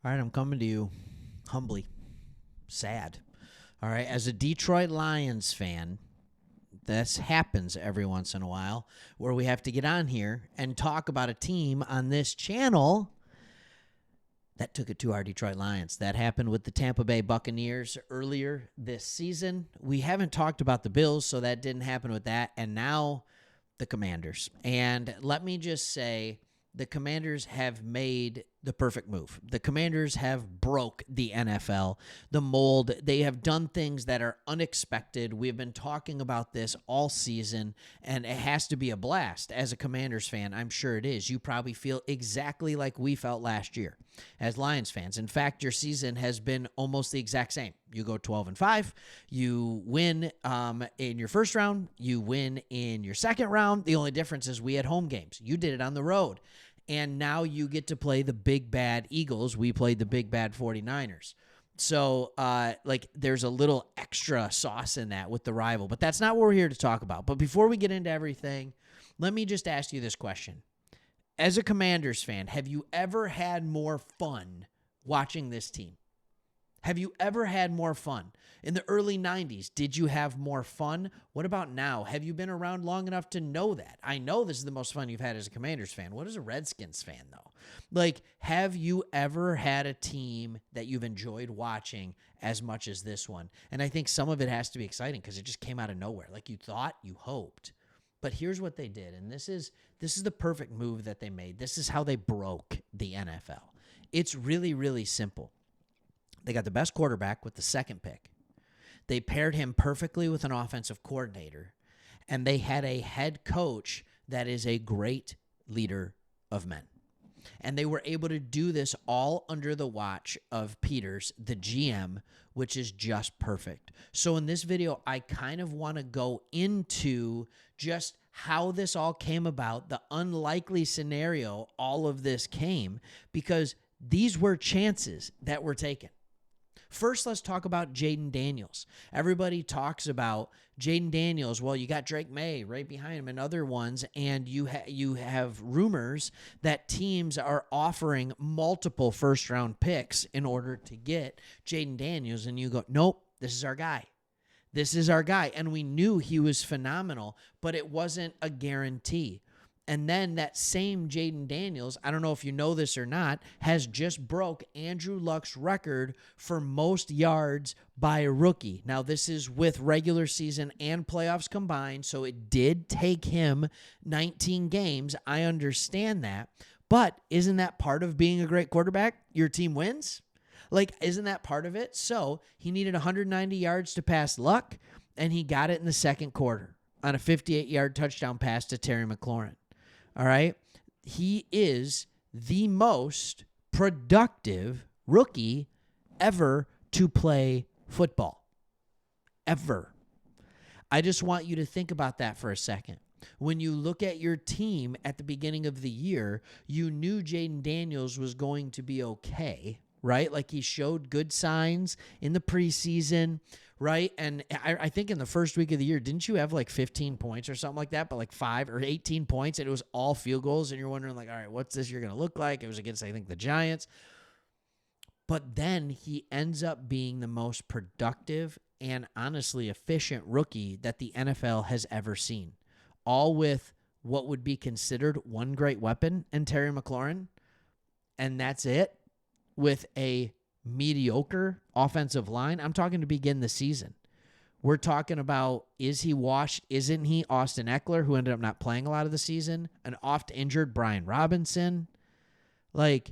All right, I'm coming to you humbly, sad. All right, as a Detroit Lions fan, this happens every once in a while where we have to get on here and talk about a team on this channel that took it to our Detroit Lions. That happened with the Tampa Bay Buccaneers earlier this season. We haven't talked about the Bills, so that didn't happen with that. And now the Commanders. And let me just say, the Commanders have made the perfect move. The Commanders have broke the NFL, the mold. They have done things that are unexpected. We've been talking about this all season, and it has to be a blast. As a Commanders fan, I'm sure it is. You probably feel exactly like we felt last year as Lions fans. In fact, your season has been almost the exact same. You go 12-5. You win in your first round. You win in your second round. The only difference is we had home games. You did it on the road. And now you get to play the big bad Eagles. We played the big bad 49ers. So, there's a little extra sauce in that with the rival. But that's not what we're here to talk about. But before we get into everything, let me just ask you this question. As a Commanders fan, have you ever had more fun watching this team? Have you ever had more fun? In the early 90s, did you have more fun? What about now? Have you been around long enough to know that? I know this is the most fun you've had as a Commanders fan. What is a Redskins fan, though? Have you ever had a team that you've enjoyed watching as much as this one? And I think some of it has to be exciting because it just came out of nowhere. Like you thought, you hoped. But here's what they did, and this is the perfect move that they made. This is how they broke the NFL. It's really, really simple. They got the best quarterback with the second pick. They paired him perfectly with an offensive coordinator, and they had a head coach that is a great leader of men. And they were able to do this all under the watch of Peters, the GM, which is just perfect. So in this video, I kind of want to go into just how this all came about, the unlikely scenario all of this came, because these were chances that were taken. First, let's talk about Jayden Daniels. Everybody talks about Jayden Daniels. Well, you got Drake May right behind him and other ones, and you have rumors that teams are offering multiple first-round picks in order to get Jayden Daniels, and you go, nope, this is our guy. This is our guy, and we knew he was phenomenal, but it wasn't a guarantee. And then that same Jayden Daniels, I don't know if you know this or not, has just broke Andrew Luck's record for most yards by a rookie. Now, this is with regular season and playoffs combined, so it did take him 19 games. I understand that. But isn't that part of being a great quarterback? Your team wins? Isn't that part of it? So he needed 190 yards to pass Luck, and he got it in the second quarter on a 58-yard touchdown pass to Terry McLaurin. All right. He is the most productive rookie ever to play football. Ever. I just want you to think about that for a second. When you look at your team at the beginning of the year, you knew Jayden Daniels was going to be okay, right? Like he showed good signs in the preseason, right? And I think in the first week of the year, didn't you have 15 points or something like that, but 5 or 18 points, and it was all field goals, and you're wondering all right, what's this year going to look like? It was against, I think, the Giants. But then he ends up being the most productive and honestly efficient rookie that the NFL has ever seen, all with what would be considered one great weapon in Terry McLaurin, and that's it, with a mediocre offensive line. I'm talking to begin the season. We're talking about, is he washed? Isn't he? Austin Eckler, who ended up not playing a lot of the season, an oft-injured Brian Robinson. It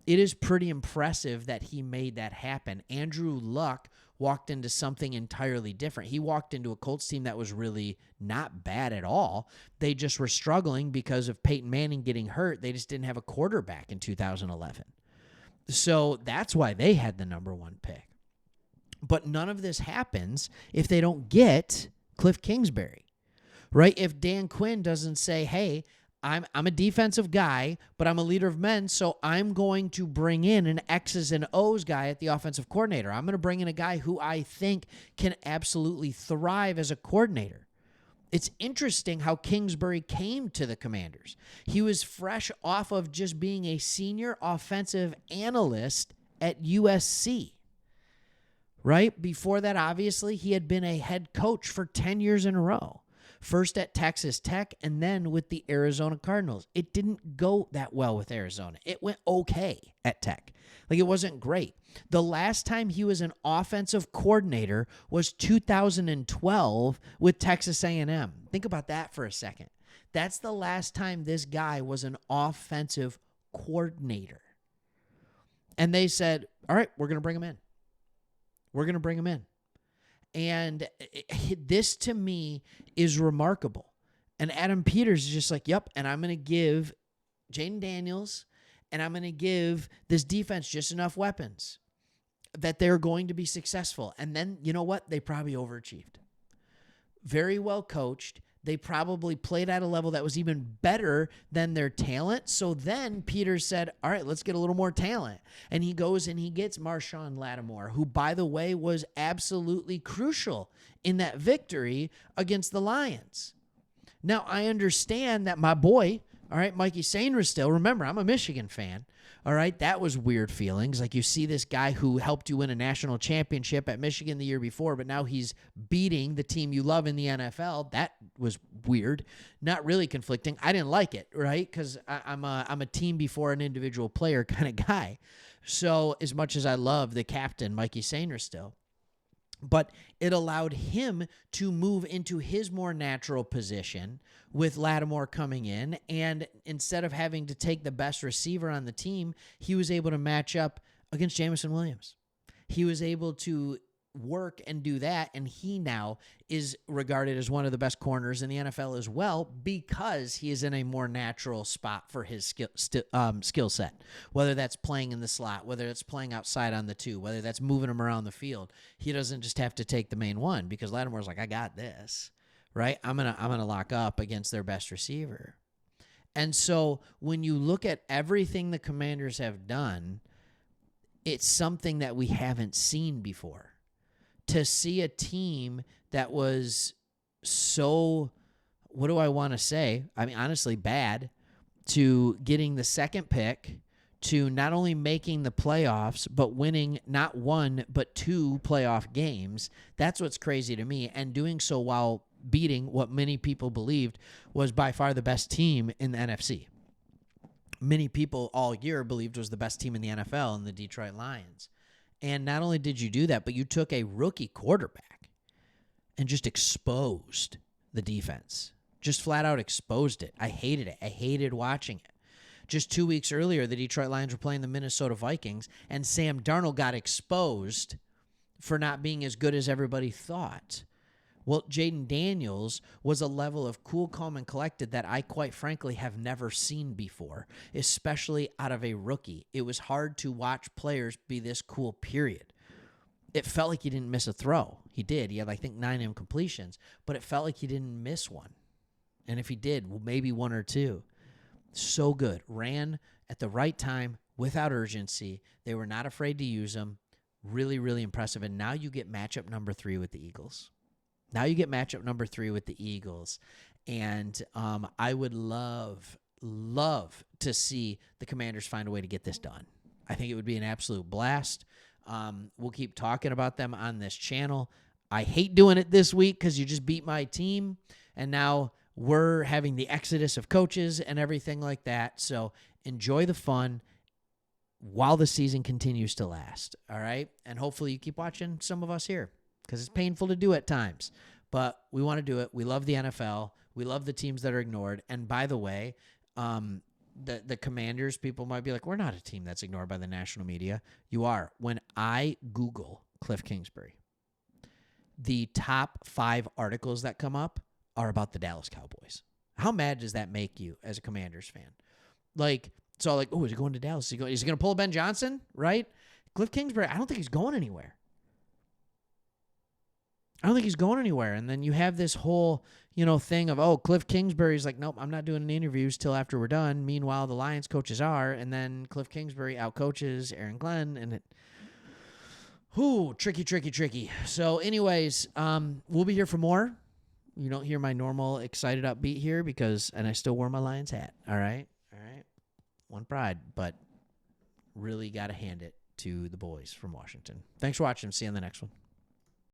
is pretty impressive that he made that happen. Andrew Luck walked into something entirely different. He walked into a Colts team that was really not bad at all. They just were struggling because of Peyton Manning getting hurt. They just didn't have a quarterback in 2011. So that's why they had the number one pick. But none of this happens if they don't get Cliff Kingsbury, right? If Dan Quinn doesn't say, hey, I'm a defensive guy, but I'm a leader of men, so I'm going to bring in an X's and O's guy at the offensive coordinator. I'm going to bring in a guy who I think can absolutely thrive as a coordinator. It's interesting how Kingsbury came to the Commanders. He was fresh off of just being a senior offensive analyst at USC. Right? Before that, obviously, he had been a head coach for 10 years in a row. First at Texas Tech and then with the Arizona Cardinals. It didn't go that well with Arizona. It went okay at Tech. Like, it wasn't great. The last time he was an offensive coordinator was 2012 with Texas A&M. Think about that for a second. That's the last time this guy was an offensive coordinator. And they said, all right, we're going to bring him in. We're going to bring him in. And this, to me, is remarkable. And Adam Peters is just like, yep, and I'm going to give Jayden Daniels and I'm going to give this defense just enough weapons that they're going to be successful. And then, you know what? They probably overachieved. Very well coached. They probably played at a level that was even better than their talent. So then Peters said, all right, let's get a little more talent. And he goes and he gets Marshawn Lattimore, who, by the way, was absolutely crucial in that victory against the Lions. Now, I understand that my boy, all right, Mikey Sainristil, still, remember, I'm a Michigan fan. All right, that was weird feelings. Like, you see this guy who helped you win a national championship at Michigan the year before, but now he's beating the team you love in the NFL. That was weird. Not really conflicting. I didn't like it, right? Because I'm a team before an individual player kind of guy. So as much as I love the captain, Mikey Sainristil, still, but it allowed him to move into his more natural position with Lattimore coming in. And instead of having to take the best receiver on the team, he was able to match up against Jameson Williams. He was able to work and do that, and he now is regarded as one of the best corners in the NFL as well because he is in a more natural spot for his skill set, whether that's playing in the slot, whether it's playing outside on the two, whether that's moving him around the field. He doesn't just have to take the main one because Lattimore's like, I got this, right? I'm gonna lock up against their best receiver. And so when you look at everything the Commanders have done, it's something that we haven't seen before. To see a team that was so, what do I want to say? I mean, honestly, bad, to getting the second pick, to not only making the playoffs, but winning not one, but two playoff games. That's what's crazy to me. And doing so while beating what many people believed was by far the best team in the NFC. Many people all year believed was the best team in the NFL in the Detroit Lions. And not only did you do that, but you took a rookie quarterback and just exposed the defense. Just flat out exposed it. I hated it. I hated watching it. Just 2 weeks earlier, the Detroit Lions were playing the Minnesota Vikings, and Sam Darnold got exposed for not being as good as everybody thought. Well, Jayden Daniels was a level of cool, calm, and collected that I, quite frankly, have never seen before, especially out of a rookie. It was hard to watch players be this cool, period. It felt like he didn't miss a throw. He did. He had, I think, 9 incompletions, but it felt like he didn't miss one. And if he did, well, maybe 1 or 2. So good. Ran at the right time without urgency. They were not afraid to use him. Really, really impressive. And now you get matchup number 3 with the Eagles. Now you get matchup number 3 with the Eagles, and I would love to see the Commanders find a way to get this done. I think it would be an absolute blast. We'll keep talking about them on this channel. I hate doing it this week because you just beat my team, and now we're having the exodus of coaches and everything like that. So enjoy the fun while the season continues to last, all right? And hopefully you keep watching some of us here, because it's painful to do at times, but we want to do it. We love the NFL. We love the teams that are ignored. And by the way, the Commanders, people might be like, we're not a team that's ignored by the national media. You are. When I Google Cliff Kingsbury, the top 5 articles that come up are about the Dallas Cowboys. How mad does that make you as a Commanders fan? Like, so like, oh, is he going to Dallas? Is he going to pull Ben Johnson, right? Cliff Kingsbury, I don't think he's going anywhere. I don't think he's going anywhere. And then you have this whole, thing of, oh, Cliff Kingsbury's like, nope, I'm not doing any interviews till after we're done. Meanwhile, the Lions coaches are. And then Cliff Kingsbury outcoaches Aaron Glenn. And tricky. So anyways, we'll be here for more. You don't hear my normal excited upbeat here and I still wore my Lions hat. All right. One pride, but really got to hand it to the boys from Washington. Thanks for watching. See you on the next one.